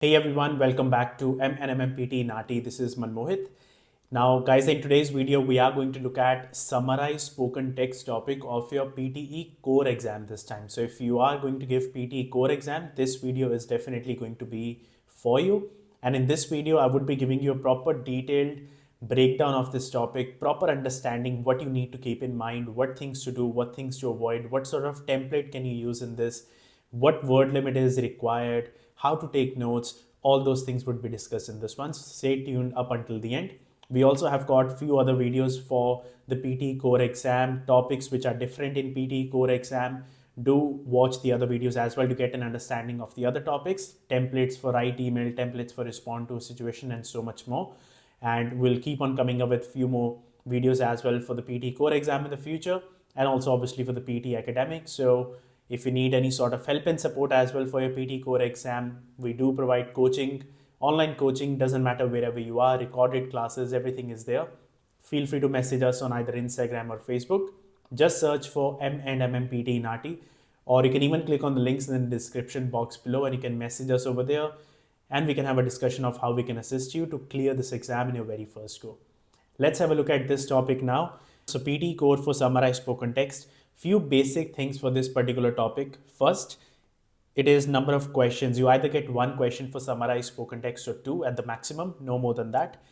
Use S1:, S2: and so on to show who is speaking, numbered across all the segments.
S1: Hey everyone, welcome back to PTE NAATI. This is Manmohit. Now guys, in today's video, we are going to look at Summarize Spoken Text topic of your PTE Core exam this time. So if you are going to give PTE Core exam, this video is definitely going to be for you. And in this video, I would be giving you a proper detailed breakdown of this topic, proper understanding what you need to keep in mind, what things to do, what things to avoid, what sort of template can you use in this, what word limit is required, how to take notes, all those things would be discussed in this one. So stay tuned up until the end. We also have got few other videos for the PTE Core exam, topics which are different in PTE Core exam. Do watch the other videos as well to get an understanding of the other topics, templates for write email, templates for respond to a situation, and so much more. And we'll keep on coming up with few more videos as well for the PTE Core exam in the future, and also obviously for the PTE academic. So if you need any sort of help and support as well for your PTE Core exam, we do provide coaching, online coaching, doesn't matter wherever you are, recorded classes, everything is there. Feel free to message us on either Instagram or Facebook. Just search for M&MMPT NAATI, or you can even click on the links in the description box below and you can message us over there and we can have a discussion of how we can assist you to clear this exam in your very first go. Let's have a look at this topic now. So PTE Core for Summarize Spoken Text. Few basic things for this particular topic. First, it is number of questions. You either get one question for Summarize Spoken Text or two at the maximum, no more than that.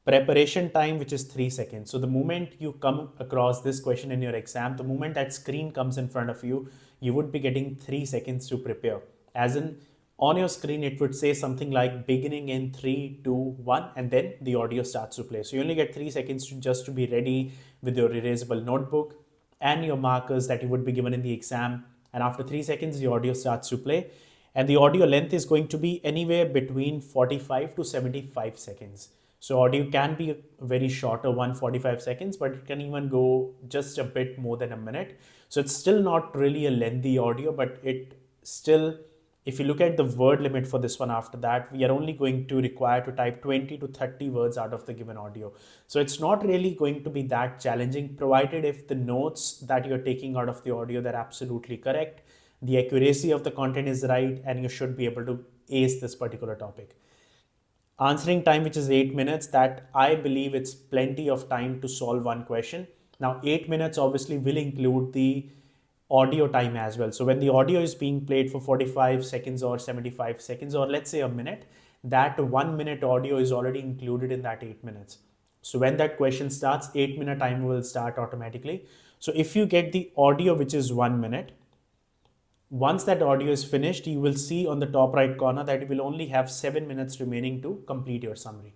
S1: Preparation time, which is 3 seconds. So the moment you come across this question in your exam, the moment that screen comes in front of you, you would be getting 3 seconds to prepare. As in, on your screen, it would say something like beginning in 3, 2, 1, and then the audio starts to play. So you only get 3 seconds just to be ready with your erasable notebook and your markers that you would be given in the exam. And after 3 seconds, the audio starts to play. And the audio length is going to be anywhere between 45 to 75 seconds. So audio can be very shorter, 145 seconds, but it can even go just a bit more than a minute. So it's still not really a lengthy audio, but it still, if you look at the word limit for this one after that, we are only going to require to type 20 to 30 words out of the given audio. So it's not really going to be that challenging, provided if the notes that you're taking out of the audio, they're absolutely correct, the accuracy of the content is right, and you should be able to ace this particular topic. Answering time, which is 8 minutes, that I believe it's plenty of time to solve one question. Now 8 minutes obviously will include the audio time as well. So when the audio is being played for 45 seconds or 75 seconds, or let's say a minute, that 1 minute audio is already included in that 8 minutes. So when that question starts, 8-minute time will start automatically. So if you get the audio, which is 1 minute, once that audio is finished, you will see on the top right corner that you will only have 7 minutes remaining to complete your summary.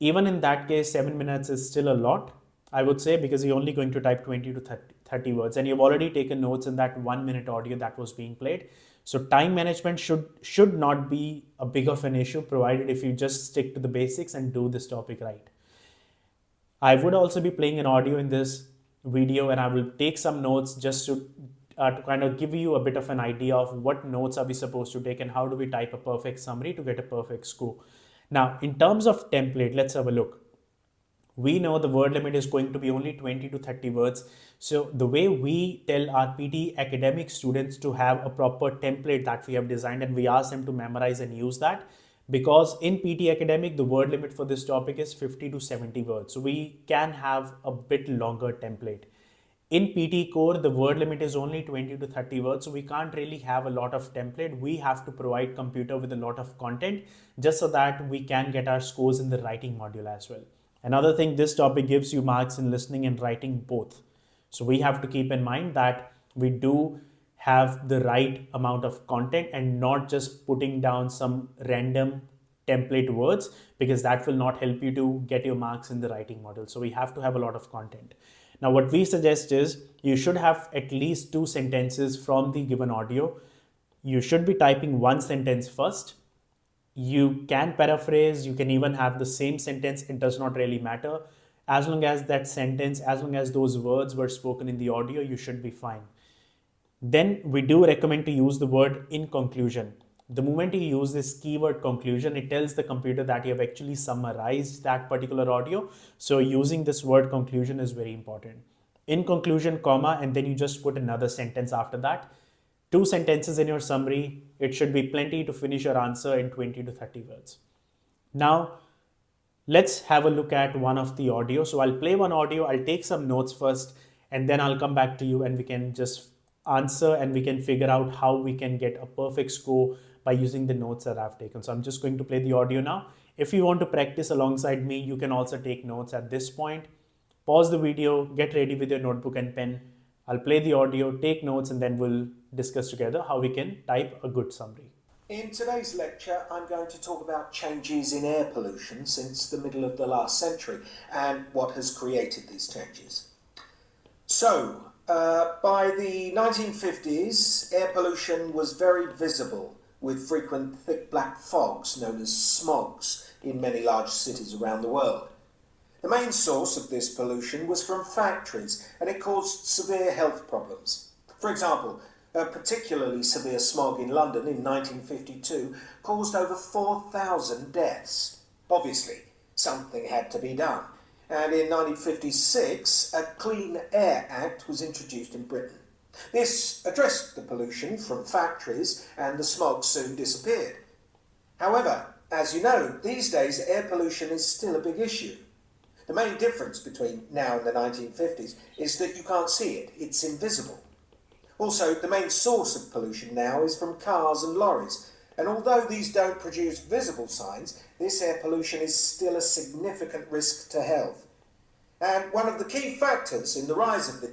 S1: Even in that case, 7 minutes is still a lot, I would say, because you're only going to type 20 to 30 words and you've already taken notes in that 1 minute audio that was being played. So time management should not be a big of an issue, provided if you just stick to the basics and do this topic right. I would also be playing an audio in this video and I will take some notes just to kind of give you a bit of an idea of what notes are we supposed to take and how do we type a perfect summary to get a perfect score. Now, in terms of template, let's have a look. We know the word limit is going to be only 20 to 30 words. So the way we tell our PT academic students to have a proper template that we have designed, and we ask them to memorize and use that, because in PT academic, the word limit for this topic is 50 to 70 words. So we can have a bit longer template. In PT Core, the word limit is only 20 to 30 words, so we can't really have a lot of template. We have to provide computer with a lot of content just so that we can get our scores in the writing module as well. Another thing, this topic gives you marks in listening and writing both. So we have to keep in mind that we do have the right amount of content and not just putting down some random template words, because that will not help you to get your marks in the writing module. So we have to have a lot of content. Now, what we suggest is you should have at least 2 sentences from the given audio. You should be typing one sentence first. You can paraphrase, you can even have the same sentence, it does not really matter. As long as that sentence, as long as those words were spoken in the audio, you should be fine. Then we do recommend to use the word in conclusion. The moment you use this keyword conclusion, it tells the computer that you have actually summarized that particular audio. So using this word conclusion is very important. In conclusion, comma, and then you just put another sentence after that. 2 sentences in your summary. It should be plenty to finish your answer in 20 to 30 words. Now, let's have a look at one of the audio. So I'll play one audio, I'll take some notes first, and then I'll come back to you and we can just answer and we can figure out how we can get a perfect score by using the notes that I've taken. So I'm just going to play the audio now. If you want to practice alongside me, you can also take notes at this point. Pause the video, get ready with your notebook and pen. I'll play the audio, take notes, and then we'll discuss together how we can type a good summary.
S2: In today's lecture, I'm going to talk about changes in air pollution since the middle of the last century and what has created these changes. So, by the 1950s, air pollution was very visible with frequent thick black fogs known as smogs in many large cities around the world. The main source of this pollution was from factories and it caused severe health problems. For example, a particularly severe smog in London in 1952 caused over 4,000 deaths. Obviously, something had to be done, and in 1956 a Clean Air Act was introduced in Britain. This addressed the pollution from factories and the smog soon disappeared. However, as you know, these days air pollution is still a big issue. The main difference between now and the 1950s is that you can't see it, it's invisible. Also, the main source of pollution now is from cars and lorries, and although these don't produce visible signs, this air pollution is still a significant risk to health. And one of the key factors in the rise of the...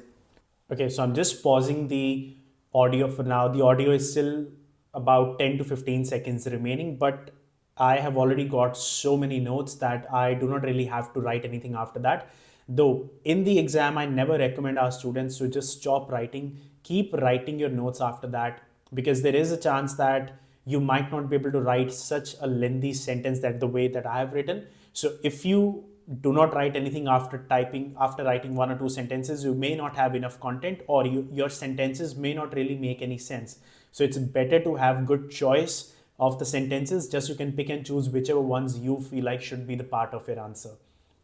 S1: Okay, so I'm just pausing the audio for now. The audio is still about 10 to 15 seconds remaining, but I have already got so many notes that I do not really have to write anything after that. Though in the exam, I never recommend our students to just stop writing. Keep writing your notes after that, because there is a chance that you might not be able to write such a lengthy sentence that the way that I have written. So if you do not write anything after writing 1 or 2 sentences, you may not have enough content, or your sentences may not really make any sense. So it's better to have good choice of the sentences. Just you can pick and choose whichever ones you feel like should be the part of your answer.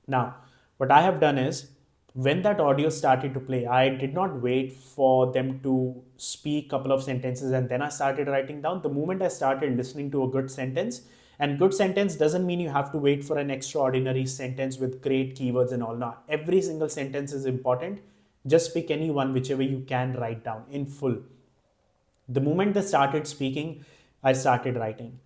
S1: Now, what I have done is, when that audio started to play, I did not wait for them to speak a couple of sentences and then I started writing down. The moment I started listening to a good sentence, and good sentence doesn't mean you have to wait for an extraordinary sentence with great keywords and all. Now, every single sentence is important. Just pick any one, whichever you can write down in full. The moment they started speaking, I started writing.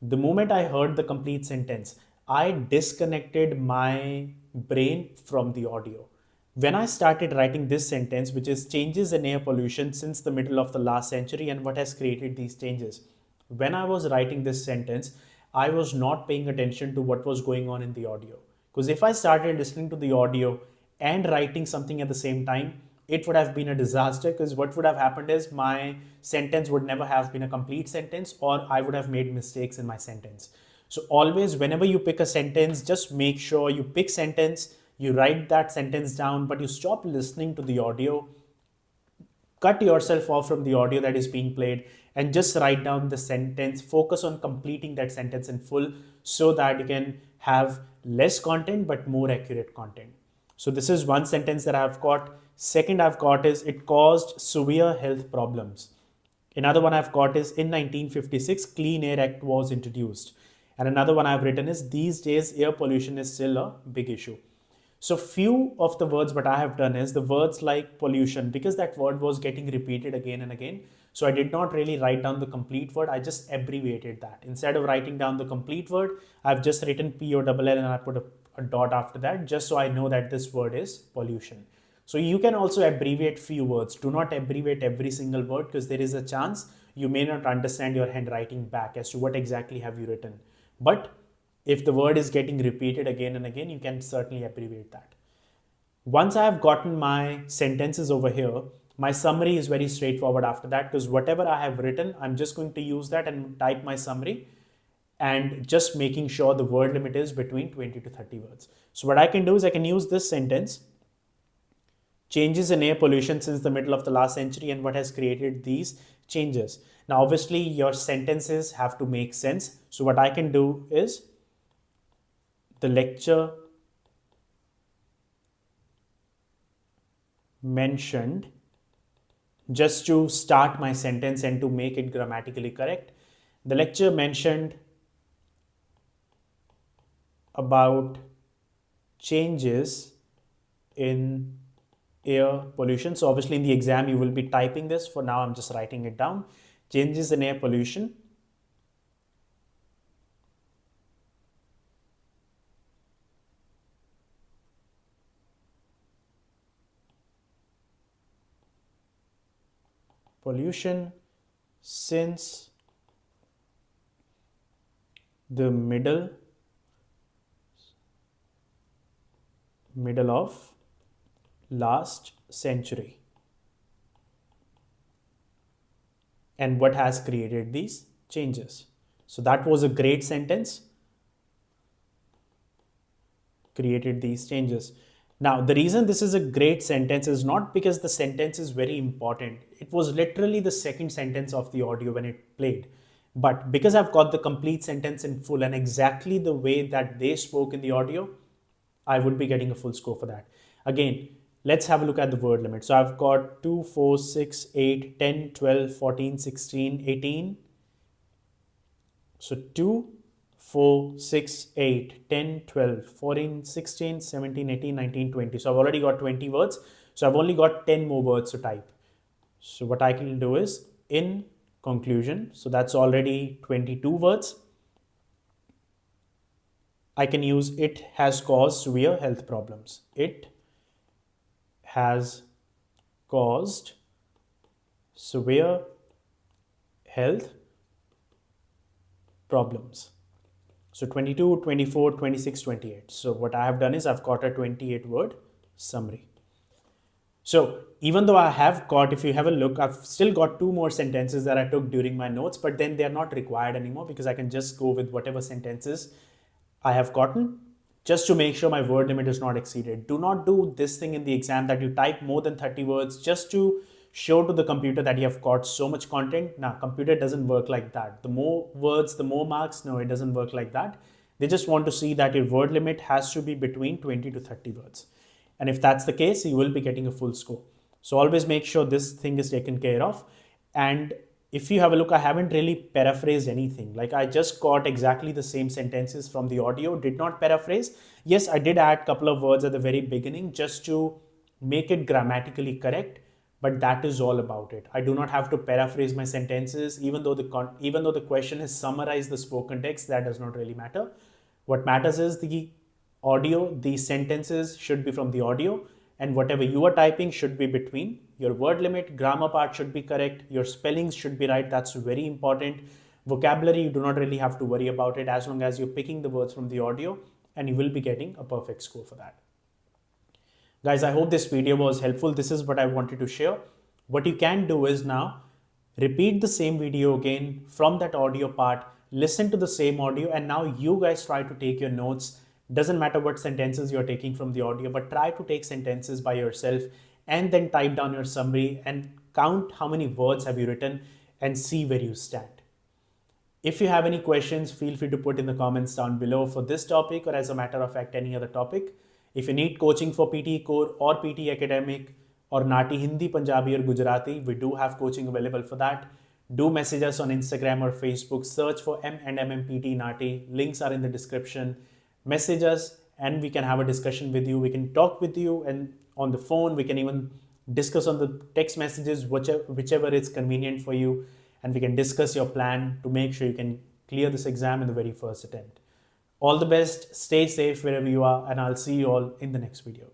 S1: The moment I heard the complete sentence, I disconnected my brain from the audio. When I started writing this sentence, which is changes in air pollution since the middle of the last century and what has created these changes. When I was writing this sentence, I was not paying attention to what was going on in the audio. Because if I started listening to the audio and writing something at the same time, it would have been a disaster, because what would have happened is my sentence would never have been a complete sentence, or I would have made mistakes in my sentence. So always, whenever you pick a sentence, just make sure you pick sentence, you write that sentence down, but you stop listening to the audio. Cut yourself off from the audio that is being played and just write down the sentence. Focus on completing that sentence in full so that you can have less content but more accurate content. So this is one sentence that I've got. Second I've got is, it caused severe health problems. Another one I've got is, in 1956, Clean Air Act was introduced. And another one I've written is, these days air pollution is still a big issue. So few of the words what I have done is the words like pollution, because that word was getting repeated again and again. So I did not really write down the complete word. I just abbreviated that. Instead of writing down the complete word, I've just written POLL and I put a dot after that, just so I know that this word is pollution. So you can also abbreviate few words. Do not abbreviate every single word, because there is a chance you may not understand your handwriting back as to what exactly have you written. But if the word is getting repeated again and again, you can certainly abbreviate that. Once I have gotten my sentences over here, my summary is very straightforward after that, because whatever I have written, I'm just going to use that and type my summary, and just making sure the word limit is between 20 to 30 words. So what I can do is I can use this sentence, changes in air pollution since the middle of the last century and what has created these changes. Now, obviously, your sentences have to make sense. So what I can do is, the lecture mentioned just to start my sentence and to make it grammatically correct. The lecture mentioned about changes in air pollution. So obviously in the exam you will be typing this. For now I'm just writing it down. Changes in air pollution. Pollution since the middle of last century. And what has created these changes? So that was a great sentence. Created these changes. Now, the reason this is a great sentence is not because the sentence is very important. It was literally the second sentence of the audio when it played. But because I've got the complete sentence in full and exactly the way that they spoke in the audio, I would be getting a full score for that. Again, let's have a look at the word limit. So I've got 2, 4, 6, 8, 10, 12, 14, 16, 18. So 2, 4, 6, 8, 10, 12, 14, 16, 17, 18, 19, 20. So I've already got 20 words. So I've only got 10 more words to type. So what I can do is in conclusion. So that's already 22 words. I can use it has caused severe health problems. It has caused severe health problems. So 22, 24, 26, 28. So what I have done is I've got a 28 word summary. So even though I have got, if you have a look, I've still got 2 more sentences that I took during my notes, but then they're not required anymore because I can just go with whatever sentences I have gotten just to make sure my word limit is not exceeded. Do not do this thing in the exam that you type more than 30 words just to show to the computer that you have got so much content. Now, computer doesn't work like that. The more words, the more marks. No, it doesn't work like that. They just want to see that your word limit has to be between 20 to 30 words. And if that's the case, you will be getting a full score. So always make sure this thing is taken care of. And if you have a look, I haven't really paraphrased anything. Like I just got exactly the same sentences from the audio, did not paraphrase. Yes, I did add a couple of words at the very beginning just to make it grammatically correct, but that is all about it. I do not have to paraphrase my sentences, even though the question is summarize the spoken text. That does not really matter. What matters is the audio. The sentences should be from the audio, and whatever you are typing should be between your word limit. Grammar part should be correct, your spellings should be right. That's very important. Vocabulary, you do not really have to worry about it as long as you're picking the words from the audio, and you will be getting a perfect score for that. Guys, I hope this video was helpful. This is what I wanted to share. What you can do is now repeat the same video again from that audio part, listen to the same audio, and now you guys try to take your notes. Doesn't matter what sentences you're taking from the audio, but try to take sentences by yourself and then type down your summary and count how many words have you written and see where you stand. If you have any questions, feel free to put in the comments down below for this topic or as a matter of fact, any other topic. If you need coaching for PTE Core or PTE Academic or NAATI Hindi, Punjabi or Gujarati, we do have coaching available for that. Do message us on Instagram or Facebook, search for M&MMPT NAATI. Links are in the description. Message us and we can have a discussion with you. We can talk with you and on the phone. We can even discuss on the text messages, whichever is convenient for you. And we can discuss your plan to make sure you can clear this exam in the very first attempt. All the best, stay safe wherever you are, and I'll see you all in the next video.